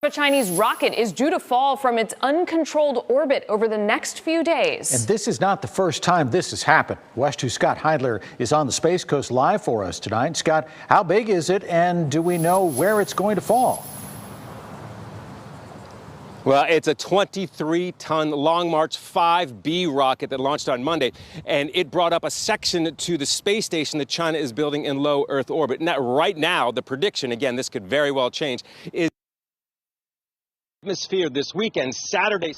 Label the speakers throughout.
Speaker 1: A Chinese rocket is due to fall from its uncontrolled orbit over the next few days.
Speaker 2: And this is not the first time this has happened. WESH 2's Scott Heidler is on the Space Coast live for us tonight. Scott, how big is it, and do we know where it's going to fall?
Speaker 3: Well, it's a 23-ton Long March 5B rocket that launched on Monday, and it brought up a section to the space station that China is building in low Earth orbit. Now, right now, the prediction, again, this could very well change, is atmosphere this weekend, Saturday.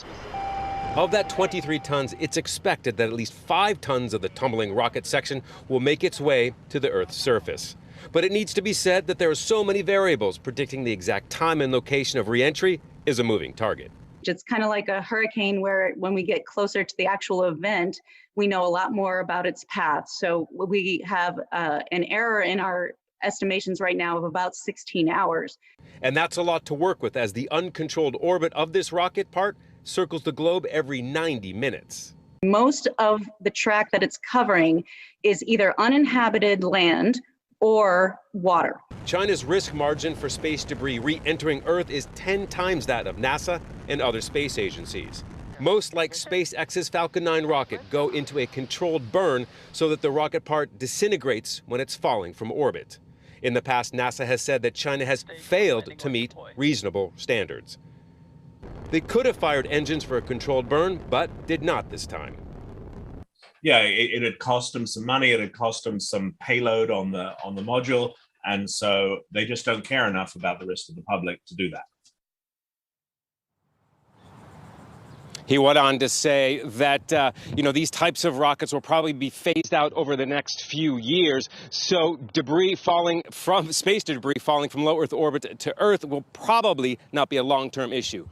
Speaker 3: Of that 23 tons, it's expected that at least 5 tons of the tumbling rocket section will make its way to the Earth's surface. But it needs to be said that there are so many variables. Predicting the exact time and location of re-entry is a moving target.
Speaker 4: It's kind of like a hurricane where when we get closer to the actual event, we know a lot more about its path. So we have an error in our estimations right now of about 16 hours.
Speaker 3: And that's a lot to work with, as the uncontrolled orbit of this rocket part circles the globe every 90 minutes.
Speaker 4: Most of the track that it's covering is either uninhabited land or water.
Speaker 3: China's risk margin for space debris re-entering Earth is 10 times that of NASA and other space agencies. Most, like SpaceX's Falcon 9 rocket, go into a controlled burn so that the rocket part disintegrates when it's falling from orbit. In the past, NASA has said that China has failed to meet reasonable standards. They could have fired engines for a controlled burn, but did not this time.
Speaker 5: Yeah, it had cost them some money. It had cost them some payload on the module, and so they just don't care enough about the rest of the public to do that.
Speaker 3: He went on to say that, these types of rockets will probably be phased out over the next few years. So space debris falling from low Earth orbit to Earth will probably not be a long-term issue.